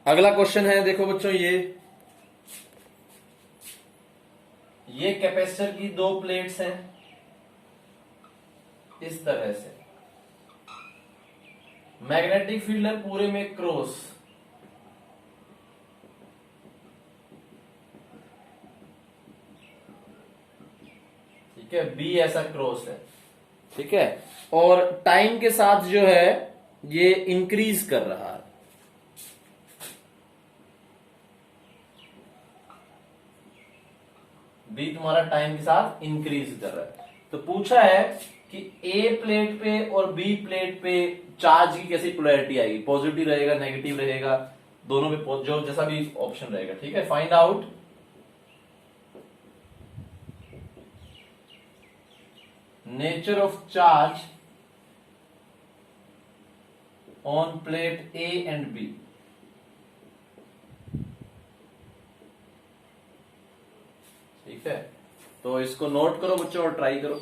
अगला क्वेश्चन है, देखो बच्चों, ये कैपेसिटर की दो प्लेट्स हैं इस तरह से। मैग्नेटिक फील्ड है पूरे में क्रॉस, ठीक है, बी ऐसा क्रॉस है, ठीक है, और टाइम के साथ जो है ये इंक्रीज कर रहा है। बी तुम्हारा टाइम के साथ इंक्रीज कर रहा है। तो पूछा है कि ए प्लेट पे और बी प्लेट पे चार्ज की कैसी पोलैरिटी आएगी, पॉजिटिव रहेगा, नेगेटिव रहेगा, दोनों पे जो जैसा भी ऑप्शन रहेगा, ठीक है। Find out nature of charge on plate A and B. ठीक है, तो इसको नोट करो बच्चों और ट्राई करो।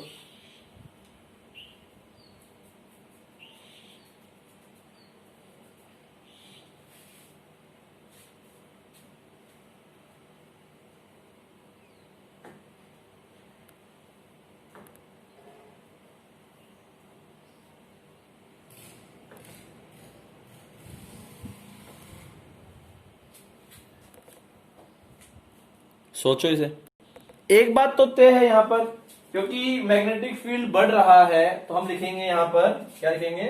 सोचो इसे। एक बात तो तय है यहां पर, क्योंकि मैग्नेटिक फील्ड बढ़ रहा है तो हम लिखेंगे यहां पर, क्या लिखेंगे,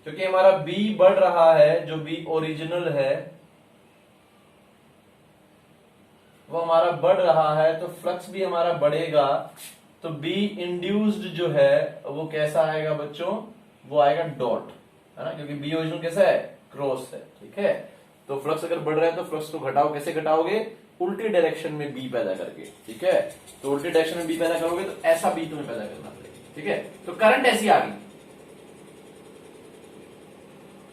क्योंकि हमारा बी बढ़ रहा है, जो बी ओरिजिनल है वो हमारा बढ़ रहा है, तो फ्लक्स भी हमारा बढ़ेगा। तो बी इंड्यूस्ड जो है वो कैसा आएगा बच्चों, वो आएगा डॉट, है ना, क्योंकि बी ओरिजिनल कैसा है, क्रॉस है, ठीक है। तो फ्लक्स अगर बढ़ रहा है तो फ्लक्स को घटाओ, कैसे घटाओगे, उल्टी डायरेक्शन में बी पैदा करके, ठीक है। तो उल्टी डायरेक्शन में बी पैदा करोगे तो ऐसा बी तुम्हें पैदा करना पड़ेगा, ठीक है। तो करंट ऐसी आ गई,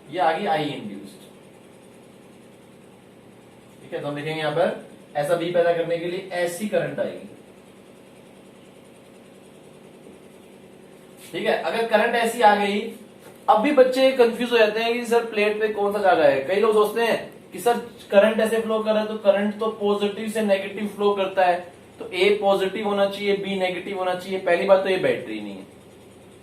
ये आ गई आई इंड्यूस्ड, ठीक है। तो हम लिखेंगे यहां पर ऐसा बी पैदा करने के लिए ऐसी करंट आएगी, ठीक है। अगर करंट ऐसी आ गई, अब भी बच्चे कंफ्यूज हो जाते हैं कि सर प्लेट पे कौन सा जगह है। कई लोग सोचते हैं कि सर करंट ऐसे फ्लो कर रहा है तो करंट तो पॉजिटिव से नेगेटिव फ्लो करता है, तो ए पॉजिटिव होना चाहिए, बी नेगेटिव होना चाहिए। पहली बात तो ये बैटरी नहीं है,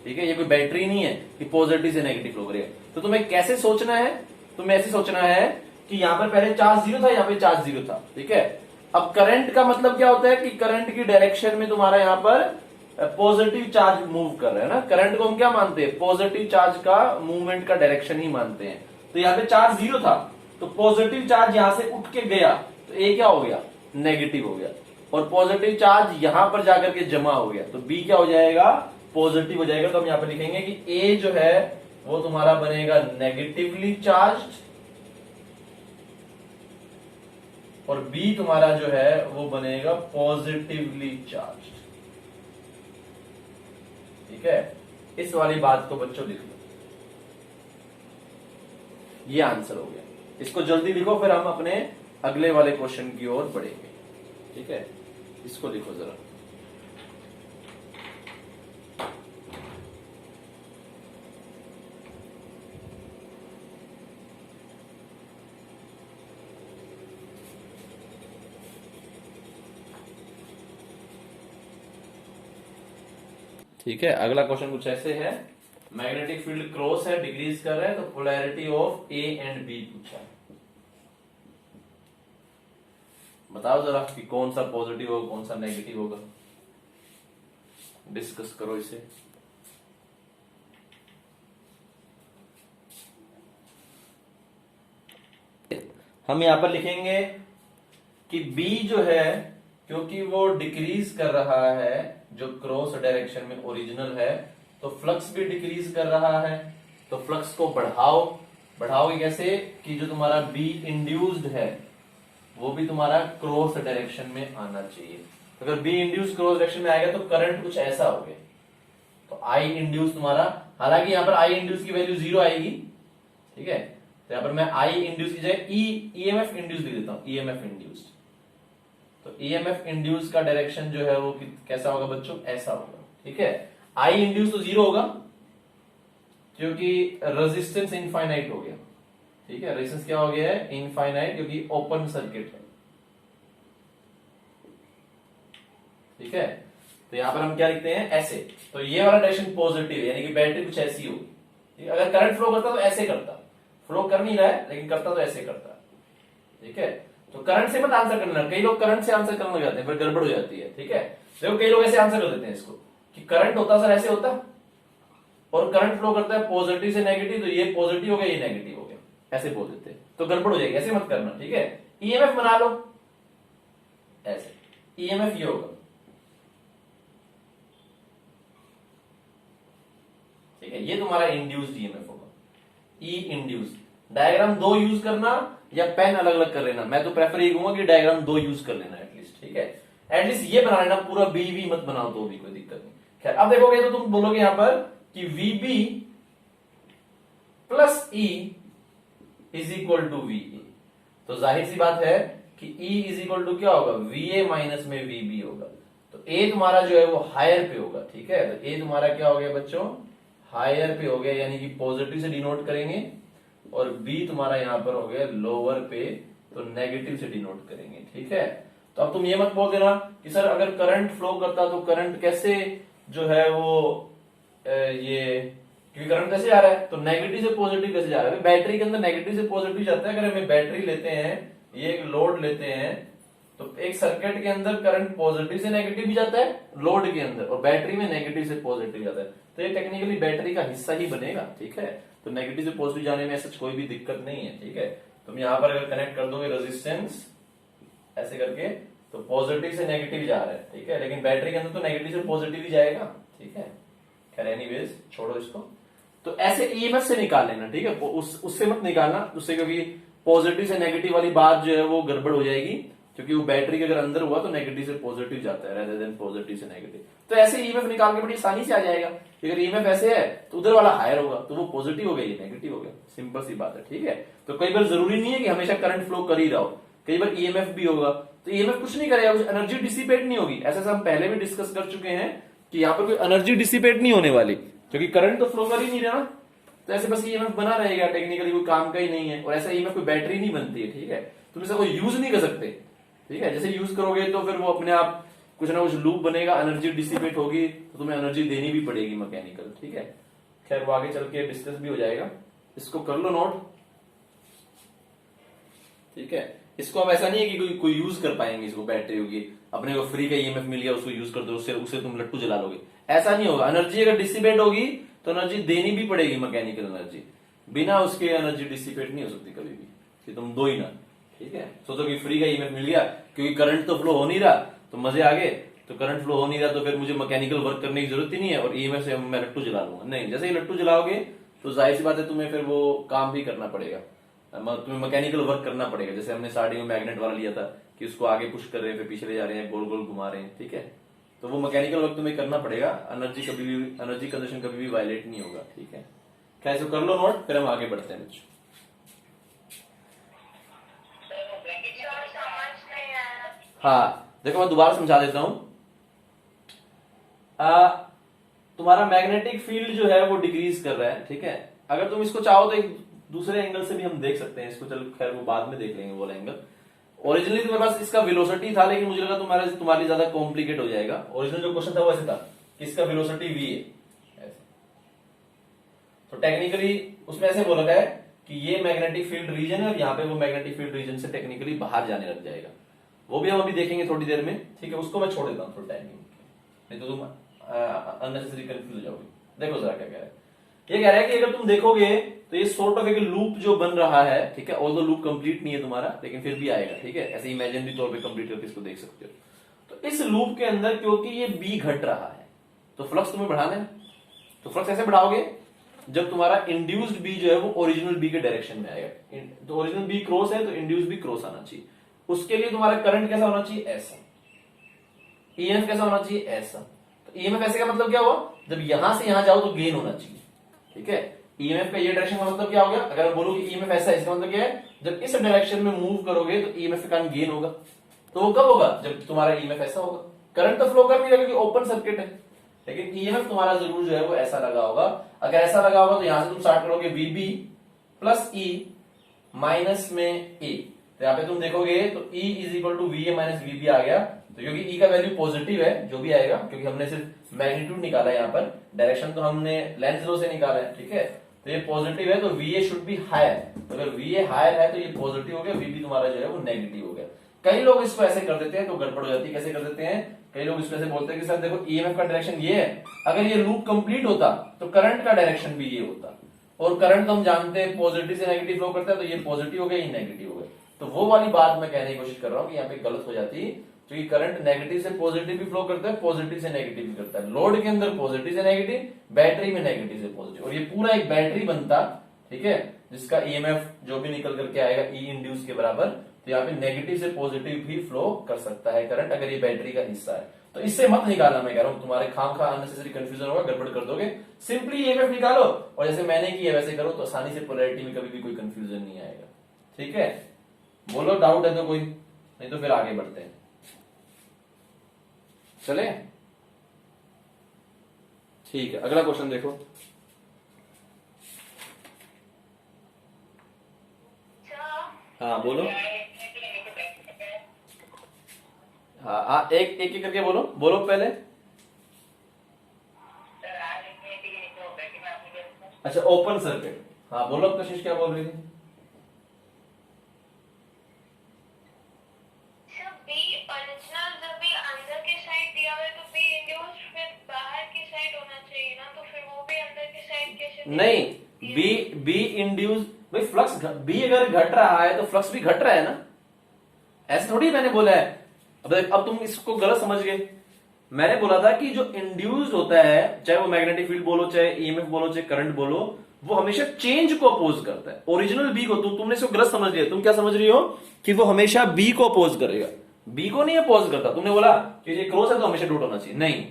ठीक है, ये कोई बैटरी नहीं है कि पॉजिटिव से नेगेटिव फ्लो करेगा। तो तुम्हें कैसे सोचना है, तुम्हें ऐसे सोचना है कि यहां पर पहले चार्ज जीरो था, यहां पे चार्ज जीरो था, ठीक है। अब करंट का मतलब क्या होता है कि करंट की डायरेक्शन में तुम्हारा यहां पर पॉजिटिव चार्ज मूव कर रहा है ना। करंट को हम क्या मानते हैं, पॉजिटिव चार्ज का मूवमेंट का डायरेक्शन ही मानते हैं। तो यहाँ पे चार्ज जीरो था, तो पॉजिटिव चार्ज यहां से उठ के गया तो ए क्या हो गया, नेगेटिव हो गया, और पॉजिटिव चार्ज यहां पर जाकर के जमा हो गया तो बी क्या हो जाएगा, पॉजिटिव हो जाएगा। तो हम यहां पर लिखेंगे कि ए जो है वो तुम्हारा बनेगा नेगेटिवली चार्ज और बी तुम्हारा जो है वो बनेगा पॉजिटिवली चार्ज, ठीक है। इस वाली बात को बच्चों लिख लो, ये आंसर हो गया। इसको जल्दी लिखो, फिर हम अपने अगले वाले क्वेश्चन की ओर बढ़ेंगे, ठीक है। इसको लिखो जरा। ठीक है, अगला क्वेश्चन कुछ ऐसे है, मैग्नेटिक फील्ड क्रॉस है, डिक्रीज कर रहा है, तो polarity of A and B पूछा है। बताओ जरा कि कौन सा पॉजिटिव होगा, कौन सा नेगेटिव होगा, डिस्कस करो इसे। हम यहां पर लिखेंगे कि बी जो है, क्योंकि वो डिक्रीज कर रहा है, जो क्रॉस डायरेक्शन में ओरिजिनल है, तो फ्लक्स भी डिक्रीज कर रहा है। तो फ्लक्स को बढ़ाओ, बढ़ाओगे कैसे कि जो तुम्हारा बी इंड्यूस्ड है वो भी तुम्हारा क्रॉस डायरेक्शन में आना चाहिए। अगर बी इंड्यूस क्रॉस डायरेक्शन में आएगा तो करंट कुछ ऐसा हो गया, तो आई इंड्यूस तुम्हारा, हालांकि यहां पर आई इंड्यूस की वैल्यू जीरो आएगी, ठीक है। तो यहां पर मैं आई इंड्यूस की जगह ईएमएफ इंड्यूस लिख देता हूं, ईएमएफ इंड्यूस्ड। तो ईएमएफ इंड्यूस का डायरेक्शन जो है वो कैसा होगा बच्चों, ऐसा होगा, ठीक है। आई इंड्यूस तो जीरो होगा क्योंकि रेजिस्टेंस इनफाइनाइट हो गया, ठीक है, रेजिस्टेंस क्या हो गया है, इनफाइनाइट, क्योंकि ओपन सर्किट है। ठीक है, तो यहां पर हम क्या लिखते हैं, ऐसे। तो ये वाला डायरेक्शन पॉजिटिव है, यानी कि बैटरी कुछ ऐसी होगी। ठीक है, अगर करंट फ्लो करता तो ऐसे करता, फ्लो कर नहीं रहा है लेकिन करता तो ऐसे करता। ठीक है, तो करंट से मत आंसर करना, कई लोग करंट से आंसर करने लग जाते हैं, फिर गड़बड़ हो जाती है। ठीक है, देखो कई लोग ऐसे आंसर कर देते हैं इसको कि करंट होता सर ऐसे होता और करंट फ्लो करता है पॉजिटिव से नेगेटिव, तो ये पॉजिटिव हो गया, ये नेगेटिव हो गया, ऐसे बोल देते हैं, तो गड़बड़ हो जाएगी, ऐसे मत करना। ठीक है, ईएमएफ बना लो ऐसे, ईएमएफ ये होगा। ठीक है, ये तुम्हारा इंड्यूस्ड ईएमएफ होगा, ई इंड्यूस्ड। डायग्राम दो यूज करना या पेन अलग अलग कर लेना, मैं तो प्रेफर ये कहूंगा कि डायग्राम दो यूज कर लेना एटलीस्ट। ठीक है, एटलीस्ट ये बना लेना, पूरा बी मत बनाओ तो भी कोई दिक्कत नहीं। खैर, अब देखोगे तो तुम बोलोगे यहां पर कि VB plus E is equal to VA, तो जाहिर सी बात है कि ई इज इक्वल टू क्या होगा, वीए माइनस में वीबी होगा। तो ए तुम्हारा जो है वो हायर पे होगा। ठीक है, तो ए तुम्हारा क्या हो गया बच्चों, हायर पे हो गया, यानी कि पॉजिटिव से डिनोट करेंगे, और बी तुम्हारा यहां पर हो गया लोअर पे, तो नेगेटिव से डिनोट करेंगे। ठीक है, तो अब तुम ये मत बोल देना कि सर अगर करंट फ्लो करता तो करंट कैसे जो है वो ये, क्योंकि करंट कैसे जा रहा है, तो नेगेटिव से पॉजिटिव कैसे जा रहा है, बैटरी के अंदर नेगेटिव से पॉजिटिव जाता है। अगर हमें बैटरी लेते हैं, ये एक लोड लेते हैं, तो एक सर्किट के अंदर करंट पॉजिटिव से नेगेटिव भी जाता है लोड के अंदर, और बैटरी में नेगेटिव से पॉजिटिव जाता है, तो ये टेक्निकली बैटरी का हिस्सा ही बनेगा। ठीक है, तो नेगेटिव से पॉजिटिव जाने में ऐसा कोई भी दिक्कत नहीं है। ठीक है, तुम यहां पर अगर कनेक्ट कर दोगे रेजिस्टेंस ऐसे करके, तो पॉजिटिव से नेगेटिव जा रहा है। ठीक है, लेकिन बैटरी के अंदर तो नेगेटिव से पॉजिटिव ही जाएगा। ठीक है, खैर एनीवेज छोड़ो इसको। तो ऐसे ईएमएफ से निकाल लेना। ठीक है, उससे मत निकालना, उससे क्योंकि पॉजिटिव से नेगेटिव वाली बात जो है वो गड़बड़ हो जाएगी, क्योंकि वो बैटरी के अगर अंदर हुआ तो नेगेटिव से पॉजिटिव जाता है रेदर देन पॉजिटिव से नेगेटिव। तो ऐसे ईएमएफ निकाल के बड़ी आसानी से आ जाएगा। अगर ईएमएफ ऐसे है तो उधर वाला हायर होगा, तो वो पॉजिटिव हो गया, ये नेगेटिव हो गया, सिंपल सी बात है। ठीक है, तो कई बार जरूरी नहीं है कि हमेशा करंट फ्लो कर ही रहा हो, कई बार ईएमएफ भी होगा, तो ईएमएफ कुछ नहीं करेगा, कुछ एनर्जी डिसिपेट नहीं होगी। ऐसा हम पहले भी डिस्कस कर चुके हैं कि यहाँ पर कोई एनर्जी डिसिपेट नहीं होने वाली, क्योंकि करंट तो फ्लो कर ही नहीं रहा, तो ऐसे बस ईएमएफ बना रहेगा, टेक्निकली कोई काम का ही नहीं है। और ऐसा ईएमएफ कोई बैटरी नहीं बनती है। ठीक है, तुम इसे कोई यूज नहीं कर सकते। ठीक है, जैसे यूज करोगे तो फिर वो अपने आप कुछ ना कुछ लूप बनेगा, एनर्जी डिसिपेट होगी, तो तुम्हें एनर्जी देनी भी पड़ेगी मैकेनिकल। ठीक है, खैर वो आगे चल के डिस्कस भी हो जाएगा, इसको कर लो नोट। ठीक है, इसको अब ऐसा नहीं है कि कोई यूज कर पाएंगे इसको, बैटरी होगी, अपने को फ्री का ईएमएफ मिल गया उसको यूज कर दो, उससे तुम लट्टू जला लोगे, ऐसा नहीं होगा। एनर्जी अगर डिसिपेट होगी तो एनर्जी देनी भी पड़ेगी, मैकेनिकल एनर्जी, बिना उसके एनर्जी डिसिपेट नहीं हो सकती कभी भी, कि तुम दो ही ना। ठीक है, सोचो कि फ्री का ईएमएफ मिल गया, क्योंकि करंट तो फ्लो हो नहीं रहा, तो मजे आ गए, तो करंट फ्लो हो नहीं रहा तो फिर मुझे मैकेनिकल वर्क करने की जरूरत ही नहीं है, और ईएमएफ से मैं लट्टू जला लूंगा। नहीं, जैसे ही लट्टू जलाओगे तो जाहिर सी बात है तुम्हें फिर वो काम भी करना पड़ेगा, तुम्हें मैकेनिकल वर्क करना पड़ेगा। जैसे हमने स्टार्टिंग में मैग्नेट वाला लिया था कि उसको आगे पुश कर रहे हैं, फिर पीछे ले जा रहे हैं, गोल गोल घुमा रहे हैं। ठीक है, तो वो मैकेनिकल वर्क तुम्हें करना पड़ेगा, एनर्जी कभी भी, एनर्जी कंजप्शन कभी भी वायलेट नहीं होगा। ठीक है, कैसे कर लो नोट, फिर हम आगे बढ़ते हैं बच्चों। हाँ देखो, मैं दोबारा समझा देता हूं। तुम्हारा मैग्नेटिक फील्ड जो है वो डिक्रीज कर रहा है। ठीक है, अगर तुम इसको चाहो तो एक दूसरे एंगल से भी हम देख सकते हैं इसको, चल खैर वो बाद में देख लेंगे वो एंगल। ओरिजिनली तुम्हारे पास इसका वेलोसिटी था, लेकिन मुझे लगा तुम्हारे ज्यादा कॉम्प्लिकेट हो जाएगा। ओरिजिनल जो क्वेश्चन था वो ऐसे था कि इसका वेलोसिटी v है ऐसे। तो टेक्निकली उसमें ऐसे बोला गया है कि ये मैग्नेटिक फील्ड रीजन है, और यहाँ पे वो मैग्नेटिक फील्ड रीजन से टेक्निकली बाहर जाने लग जाएगा। वो भी हम अभी देखेंगे थोड़ी देर में। ठीक है, उसको मैं छोड़ देता हूँ थोड़ा टाइमिंग, नहीं तो तुम अननेसेसरी कंफ्यूज हो जाओगे। देखो जरा क्या कह रहा है, ये कह रहा है कि अगर तुम देखोगे तो ये सॉर्ट ऑफ एक लूप जो बन रहा है। ठीक है, ऑल्दो लूप कंप्लीट नहीं है तुम्हारा, लेकिन फिर भी आएगा। ठीक है, ऐसे इमेजिनरी तौर पे कंप्लीट करके इसको देख सकते हो। तो इस लूप के अंदर क्योंकि ये बी घट रहा है, तो फ्लक्स तुम्हें बढ़ाना है। तो फ्लक्स ऐसे बढ़ाओगे जब तुम्हारा इंड्यूस्ड बी जो है वो ओरिजिनल बी के डायरेक्शन में आएगा। तो ओरिजिनल बी क्रॉस है तो इंड्यूस्ड बी क्रॉस आना चाहिए। उसके लिए तुम्हारा करंट कैसा होना चाहिए, ऐसा। ईएमएफ कैसा होना चाहिए, ऐसा। तो ईएमएफ ऐसे का मतलब क्या हुआ, जब यहां से यहां जाओ तो गेन होना चाहिए। ठीक है, ईएमएफ का ये डायरेक्शन का मतलब क्या हो गया, अगर बोलो कि ईएमएफ ऐसा है, इसका मतलब क्या है, जब इस डायरेक्शन में मूव करोगे तो ईएमएफ का गेन होगा। तो वो कब होगा, जब तुम्हारा ईएमएफ ऐसा होगा। करंट तो फ्लो कर नहीं रहा क्योंकि ओपन सर्किट है, लेकिन ईएमएफ तुम्हारा जरूर जो है वो ऐसा लगा होगा। अगर ऐसा लगा होगा तो यहां से तुम स्टार्ट करोगे वीबी प्लस ई माइनस में ए, तो यहाँ पे तुम देखोगे तो E is equal to V A minus V B आ गया। तो क्योंकि E का वैल्यू पॉजिटिव है जो भी आएगा, क्योंकि हमने सिर्फ मैग्नीट्यूड निकाला है, यहाँ पर डायरेक्शन तो हमने लेंस लो से निकाला है, ठीक है। तो ये पॉजिटिव है तो V A should be higher, तो अगर वी ए हायर है तो ये पॉजिटिव हो गया, वी बी तुम्हारा जो है वो नेगेटिव हो गया। कई लोग इसको ऐसे कर देते हैं तो गड़बड़ हो जाती है। कैसे कर देते हैं, कई लोग इसको ऐसे बोलते हैं कि सर देखो ईएमएफ का डायरेक्शन ये है, अगर ये लूप कंप्लीट होता तो करंट का डायरेक्शन भी ये होता, और करंट तो हम जानते हैं पॉजिटिव से नेगेटिव फ्लो करता है, तो ये पॉजिटिव हो गया, ये नेगेटिव हो गया। तो वो वाली बात मैं कहने की कोशिश कर रहा हूँ कि यहाँ पे गलत हो जाती है, क्योंकि करंट नेगेटिव से पॉजिटिव भी फ्लो करता है, पॉजिटिव से नेगेटिव भी करता है। लोड के अंदर पॉजिटिव से नेगेटिव, बैटरी में नेगेटिव से पॉजिटिव, और ये पूरा एक बैटरी बनता, ठीक है, जिसका ईएमएफ जो भी निकल करके आएगा ई इंड्यूस के बराबर। तो यहाँ पे नेगेटिव से पॉजिटिव भी फ्लो कर सकता है करंट, अगर ये बैटरी का हिस्सा है। तो इससे मत निकालना, मैं कह रहा हूं तुम्हारे खामखा अननेसेसरी कंफ्यूजन होगा, गड़बड़ कर दोगे। सिंपली ईएमएफ निकालो और जैसे मैंने किया वैसे करो, तो आसानी से पोलैरिटी में कभी भी कोई कंफ्यूजन नहीं आएगा, ठीक है। बोलो डाउट है तो कोई, नहीं तो फिर आगे बढ़ते हैं, चले। ठीक है, अगला क्वेश्चन देखो। हाँ बोलो। हाँ एक एक करके बोलो, बोलो पहले। अच्छा ओपन सर्किट, हाँ बोलो कशिश क्या बोल रही थी। ओरिजिनल जब भी अंदर की साइड दिया हुआ है तो बी इंड्यूस फिर बाहर की साइड होना चाहिए ना, तो फिर वो भी अंदर की साइड कैसे? नहीं, बी इंड्यूस भाई फ्लक्स, बी अगर घट रहा है तो फ्लक्स भी घट रहा है ना, ऐसे थोड़ी मैंने बोला है। अब तुम इसको गलत समझ गए। मैंने बोला था कि जो इंड्यूस होता है, चाहे वो मैग्नेटिक फील्ड बोलो, चाहे ईएमएफ बोलो, चाहे करंट बोलो, वो हमेशा चेंज को अपोज करता है, ओरिजिनल बी को। तुमने इसको गलत समझ लिया। तुम क्या समझ रही हो कि वो हमेशा बी को अपोज करेगा, बी को नहीं अपोज करता। तुमने बोला कि ये क्रॉस है तो हमेशा डॉट होना चाहिए, नहीं,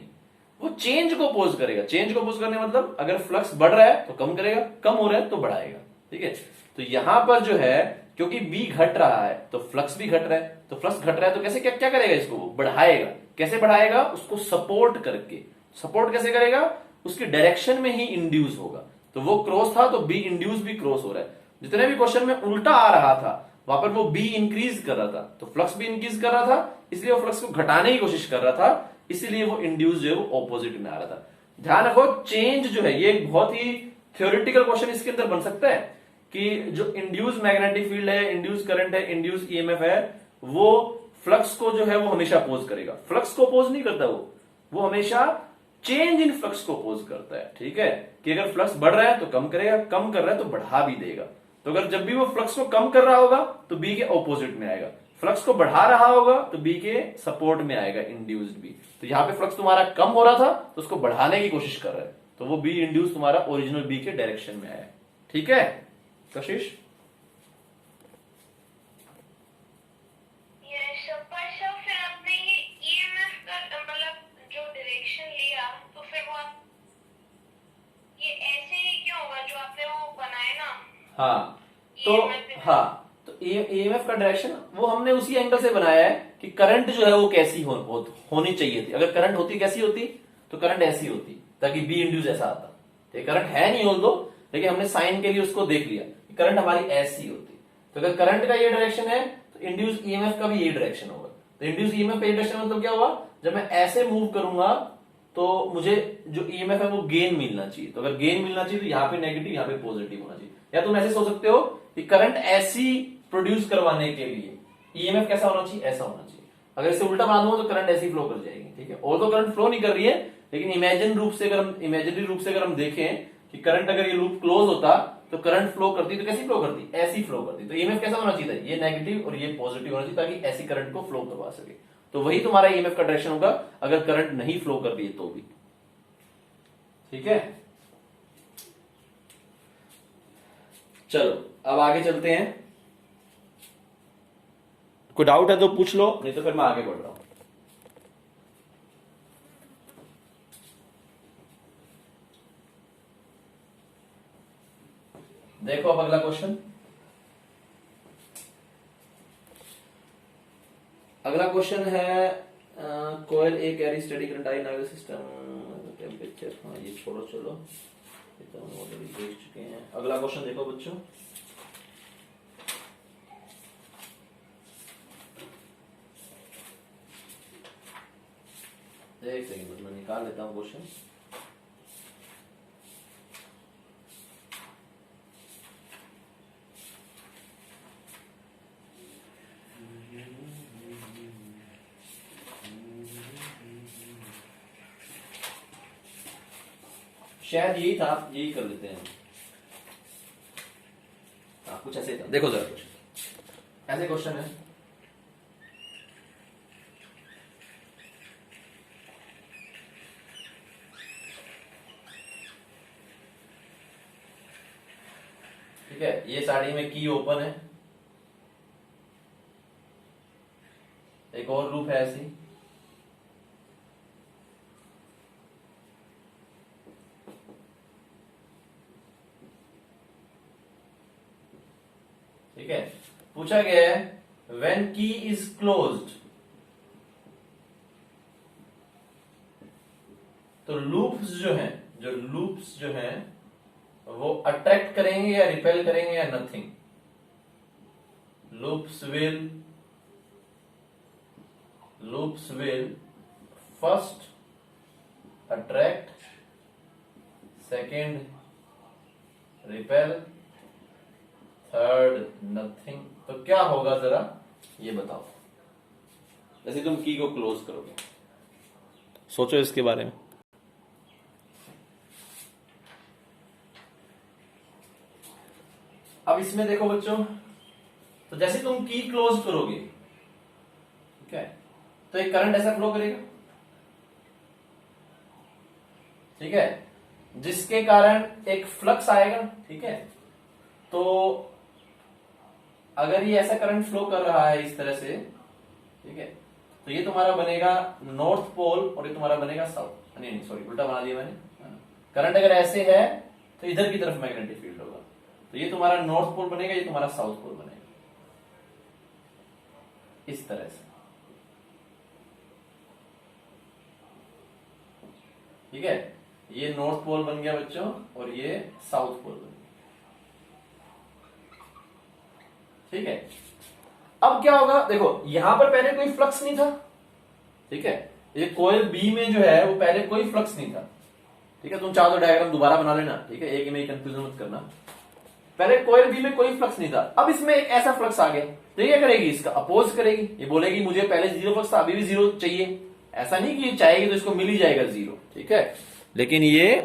वो चेंज को अपोज करेगा। चेंज को अपोज करने मतलब अगर फ्लक्स बढ़ रहा है तो कम करेगा, कम हो रहा है तो बढ़ाएगा, ठीक है। तो यहां पर जो है, क्योंकि बी घट रहा है तो फ्लक्स भी घट रहा है, तो फ्लक्स घट रहा है तो कैसे क्या क्या करेगा, इसको बढ़ाएगा। कैसे बढ़ाएगा, उसको सपोर्ट करके। सपोर्ट कैसे करेगा, उसकी डायरेक्शन में ही इंड्यूस होगा। तो वो क्रॉस था तो बी इंड्यूस भी क्रॉस हो रहा है। जितने भी क्वेश्चन में उल्टा आ रहा था वहां पर वो बी इंक्रीज कर रहा था, तो फ्लक्स भी इंक्रीज कर रहा था, इसलिए वो फ्लक्स को घटाने की कोशिश कर रहा था, इसीलिए वो इंड्यूस जो है वो ऑपोजिट में आ रहा था। ध्यान रखो, चेंज जो है ये एक बहुत ही थ्योरेटिकल क्वेश्चन इसके अंदर बन सकता है कि जो इंड्यूस मैग्नेटिक फील्ड है, इंड्यूस करंट है, इंड्यूस ईएमएफ है, वो फ्लक्स को जो है वो हमेशा अपोज करेगा। फ्लक्स को अपोज नहीं करता, वो हमेशा चेंज इन फ्लक्स को अपोज करता है, ठीक है। कि अगर फ्लक्स बढ़ रहा है तो कम करेगा, कम कर रहा है तो बढ़ा भी देगा। तो अगर जब भी वो फ्लक्स को कम कर रहा होगा तो बी के ऑपोजिट में आएगा, फ्लक्स को बढ़ा रहा होगा तो बी के सपोर्ट में आएगा, इंड्यूस्ड बी। तो यहां पे फ्लक्स तुम्हारा कम हो रहा था तो उसको बढ़ाने की कोशिश कर रहा है, तो वो बी इंड्यूस तुम्हारा ओरिजिनल बी के डायरेक्शन में आया, ठीक है कशिश। हाँ तो हाँ, तो ईएमएफ का डायरेक्शन वो हमने उसी एंगल से बनाया है कि करंट जो है वो कैसी होनी चाहिए थी। अगर करंट होती कैसी होती, तो करंट ऐसी होती, ताकि बी इंड्यूस ऐसा आता। तो करंट है नहीं हो दो, लेकिन हमने साइन के लिए उसको देख लिया, करंट हमारी ऐसी होती। तो अगर करंट का ये डायरेक्शन है तो इंड्यूस ईएमएफ का भी ये डायरेक्शन होगा। तो इंड्यूस ईएमएफ का ये डायरेक्शन मतलब क्या हुआ, जब मैं ऐसे मूव करूंगा तो मुझे जो ईएमएफ है वो गेन मिलना चाहिए। तो अगर गेन मिलना चाहिए तो यहाँ पे नेगेटिव, यहाँ पे पॉजिटिव होना चाहिए। या तुम ऐसे सोच सकते हो कि करंट ऐसी प्रोड्यूस करवाने के लिए ईएमएफ कैसा होना चाहिए, ऐसा होना चाहिए। अगर इसे उल्टा बना दूंगा तो करंट ऐसी फ्लो कर जाएगी, ठीक है। और तो करंट फ्लो नहीं कर रही है, लेकिन इमेजिनरी रूप से अगर हम देखें कि करंट अगर ये लूप क्लोज होता तो करंट फ्लो करती, तो कैसी फ्लो करती, ऐसी फ्लो करती। तो ईएमएफ कैसा होना चाहिए, ये नेगेटिव और ये पॉजिटिव होना चाहिए, ताकि ऐसी करंट को फ्लो करवा सके। तो वही तुम्हारा ईएमएफ का डायरेक्शन होगा अगर करंट नहीं फ्लो कर रही है तो भी, ठीक है। चलो अब आगे चलते हैं। कोई डाउट है तो पूछ लो, नहीं तो फिर मैं आगे बढ़ रहा हूं। देखो अब अगला क्वेश्चन। अगला क्वेश्चन है coil a carry study current I nervous system temperature. हाँ ये छोड़ो, चलो ये तो हम ऑलरेडी देख चुके हैं। अगला क्वेश्चन देखो बच्चों। एक सेकंड मैं निकाल लेता हूँ क्वेश्चन। शायद यही था, यही कर लेते हैं। हाँ कुछ ऐसे था, देखो जरा क्वेश्चन, ऐसे क्वेश्चन है। ठीक है, ये साड़ी में की ओपन है, एक और लूप है ऐसी, ठीक है। पूछा गया है व्हेन की इज क्लोज्ड, तो लूप्स जो हैं वो अट्रैक्ट करेंगे या रिपेल करेंगे या nothing. Loops will first attract, second repel, third nothing. तो क्या होगा जरा ये बताओ, जैसे तुम की को क्लोज करोगे, सोचो इसके बारे में। अब इसमें देखो बच्चों, तो जैसे तुम की क्लोज करोगे, ठीक है, तो एक करंट ऐसा फ्लो करेगा, ठीक है, जिसके कारण एक फ्लक्स आएगा, ठीक है। तो अगर ये ऐसा करंट फ्लो कर रहा है इस तरह से, ठीक है, तो ये तुम्हारा बनेगा नॉर्थ पोल और ये तुम्हारा बनेगा साउथ, नहीं सॉरी उल्टा बना दिया मैंने। करंट अगर ऐसे है तो इधर की तरफ मैग्नेटिक फील्ड होगा, तो ये तुम्हारा नॉर्थ पोल बनेगा, ये तुम्हारा साउथ पोल बनेगा, इस तरह से, ठीक है। ये नॉर्थ पोल बन गया बच्चों और ये साउथ पोल बन गया, ठीक है। अब क्या होगा, देखो यहां पर पहले कोई फ्लक्स नहीं था, ठीक है, ये कॉइल बी में जो है वो पहले कोई फ्लक्स नहीं था, ठीक है। तुम चाहो तो डायग्राम दोबारा बना लेना, ठीक है, एक में कंफ्यूजन मत करना। पहले कॉइल बी में कोई फ्लक्स नहीं था, अब इसमें एक ऐसा फ्लक्स आ गया, तो ये क्या करेगी, इसका अपोज करेगी, ये बोलेगी मुझे पहले जीरो फ्लक्स था अभी भी जीरो चाहिए। ऐसा नहीं कि ये चाहेगी तो इसको मिल ही जाएगा जीरो, ठीक है, लेकिन ये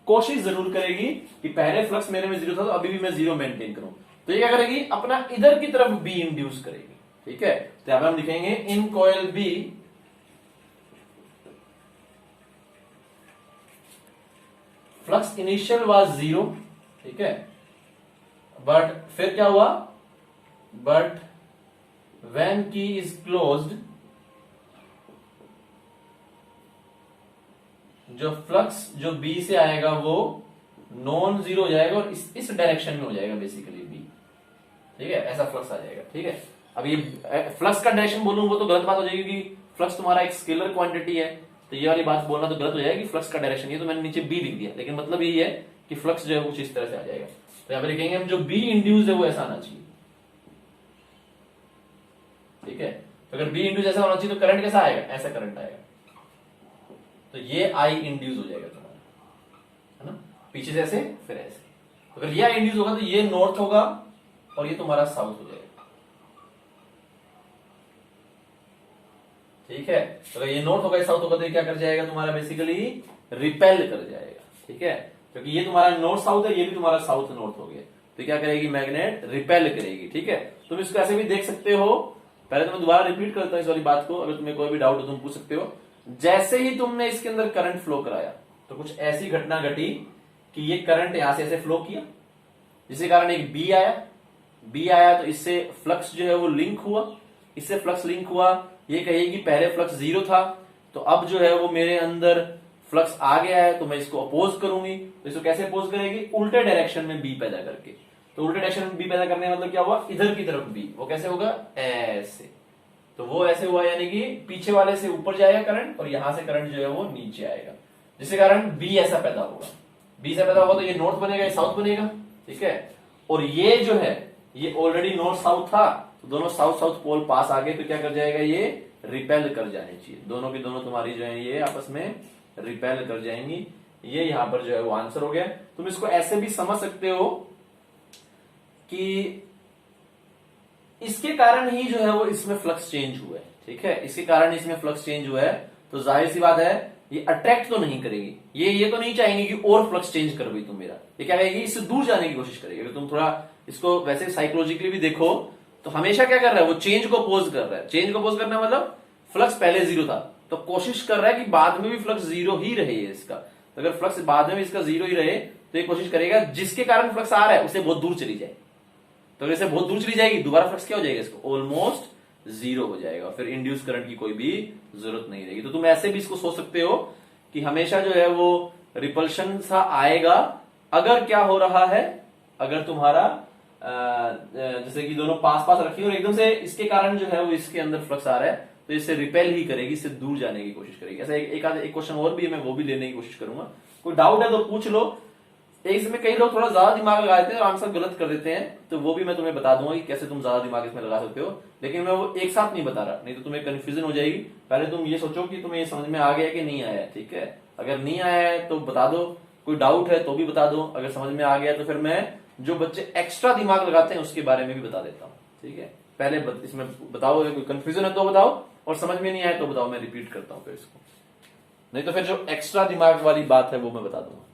कोशिश जरूर करेगी कि पहले फ्लक्स मेरे में जीरो था तो अभी भी मैं जीरो मेंटेन करूं। तो ये क्या करेगी, अपना इधर की तरफ बी इंड्यूस करेगी, ठीक है। तो यहां पर हम लिखेंगे in coil B flux initial was zero, ठीक है, बट फिर क्या हुआ, but when key is closed, जो फ्लक्स जो बी से आएगा वो नॉन जीरो हो जाएगा और इस डायरेक्शन में हो जाएगा बेसिकली बी, ठीक है, ऐसा फ्लक्स आ जाएगा, ठीक है। अब ये फ्लक्स का डायरेक्शन बोलूं वो तो गलत बात हो जाएगी कि फ्लक्स तुम्हारा एक स्केलर क्वांटिटी है, तो ये वाली बात बोलना तो गलत हो जाएगी। फ्लक्स का डायरेक्शन, ये तो मैंने नीचे बी लिख दिया, लेकिन मतलब यही है कि फ्लक्स जो है कुछ इस तरह से आ जाएगा। तो यहां पर लिखेंगे हम जो बी इंड्यूस है वो ऐसा आना चाहिए, ठीक है। तो अगर बी इंड्यूस ऐसा होना चाहिए तो करंट कैसा आएगा, ऐसा करंट आएगा, तो ये आई इंड्यूस हो जाएगा तुम्हारा, है ना, पीछे से ऐसे फिर ऐसे। तो अगर ये आई इंड्यूस होगा तो ये नॉर्थ होगा और ये तुम्हारा साउथ हो जाएगा, ठीक है। तो अगर ये नॉर्थ होगा, साउथ होगा तो ये क्या कर जाएगा तुम्हारा बेसिकली रिपेल कर जाएगा, ठीक है, क्योंकि ये तुम्हारा नॉर्थ साउथ है, ये भी तुम्हारा साउथ नॉर्थ हो गया, तो क्या करेगी, मैग्नेट रिपेल करेगी, ठीक है। तुम इसको ऐसे भी देख सकते हो, पहले तो मैं दोबारा रिपीट करता हूं इस वाली बात को, अगर तुम्हें कोई भी डाउट हो तुम पूछ सकते हो। जैसे ही तुमने इसके अंदर करंट फ्लो कराया तो कुछ ऐसी घटना घटी कि ये करंट यहां से ऐसे फ्लो किया, जिसके कारण एक बी आया तो इससे फ्लक्स जो है वो लिंक हुआ, इससे फ्लक्स लिंक हुआ, ये कहेगी पहले फ्लक्स जीरो था तो अब जो है वो मेरे अंदर फ्लक्स आ गया है तो मैं इसको अपोज करूंगी। तो इसको कैसे अपोज करेगी, उल्टे डायरेक्शन में बी पैदा करके। तो उल्टे डायरेक्शन में बी पैदा करने का मतलब क्या हुआ, इधर की तरफ बी, वो कैसे होगा, ऐसे। तो वो ऐसे हुआ, यानी कि पीछे वाले से ऊपर जाएगा करंट और यहां से करंट जो है वो नीचे आएगा, जिसके कारण बी ऐसा पैदा होगा। बी से पैदा होगा तो ये नॉर्थ बनेगा, ये साउथ बनेगा, ठीक है। और ये जो है ये ऑलरेडी नॉर्थ साउथ था, तो दोनों साउथ साउथ पोल पास आ गए, तो क्या कर जाएगा, ये रिपेल कर जानी चाहिए, दोनों की दोनों तुम्हारी जो है ये आपस में रिपेल कर जाएंगी। ये यहां पर जो है वो आंसर हो गया। तुम इसको ऐसे भी समझ सकते हो कि इसके कारण ही जो है वो इसमें फ्लक्स चेंज हुआ है, ठीक है, इसके कारण इसमें फ्लक्स चेंज हुआ है, तो जाहिर सी बात है ये अट्रैक्ट तो नहीं करेगी, ये तो नहीं चाहेंगे कि और फ्लक्स चेंज कर भाई तुम मेरा, ये क्या कहेगी, इससे दूर जाने की कोशिश करेगी। अगर तुम थोड़ा इसको वैसे साइकोलॉजिकली भी देखो तो हमेशा क्या कर रहा है वो, चेंज को अपोज कर रहा है। चेंज को अपोज करना मतलब फ्लक्स पहले जीरो था तो कोशिश कर रहा है कि बाद में भी फ्लक्स जीरो ही रहे इसका, तो अगर फ्लक्स बाद में भी इसका जीरो ही रहे तो ये कोशिश करेगा जिसके कारण फ्लक्स आ रहा है उसे बहुत दूर चली जाए, तो अगर इसे बहुत दूर चली जाएगी दोबारा फ्लक्स क्या हो जाएगा, इसको ऑलमोस्ट जीरो हो जाएगा, फिर इंड्यूस करंट की कोई भी जरूरत नहीं रहेगी। तो तुम ऐसे भी इसको सोच सकते हो कि हमेशा जो है वो रिपल्शन सा आएगा अगर क्या हो रहा है, अगर तुम्हारा जैसे कि दोनों पास पास रखी और एकदम से इसके कारण जो है वो इसके अंदर फ्लक्स आ रहा है तो इससे रिपेल ही करेगी, इससे दूर जाने की कोशिश करेगी। ऐसा एक क्वेश्चन और भी है, मैं वो भी लेने की कोशिश करूंगा। कोई डाउट है तो पूछ लो। एक इसमें कई लोग थोड़ा ज्यादा दिमाग लगा देते हैं और आंसर गलत कर देते हैं, तो वो भी मैं तुम्हें बता दूंगा कि कैसे तुम ज्यादा दिमाग इसमें लगा सकते हो, लेकिन मैं वो एक साथ नहीं बता रहा, नहीं तो तुम्हें कंफ्यूजन हो जाएगी। पहले तुम ये सोचो कि तुम्हें ये समझ में आ गया कि नहीं आया, ठीक है, अगर नहीं आया है तो बता दो, कोई डाउट है तो भी बता दो, अगर समझ में आ गया तो फिर मैं जो बच्चे एक्स्ट्रा दिमाग लगाते हैं उसके बारे में भी बता देता हूँ, ठीक है। पहले इसमें बताओ, अगर कोई कंफ्यूजन है तो बताओ, और समझ में नहीं आया तो बताओ, मैं रिपीट करता हूँ फिर इसको, नहीं तो फिर जो एक्स्ट्रा दिमाग वाली बात है वो मैं बता दूंगा।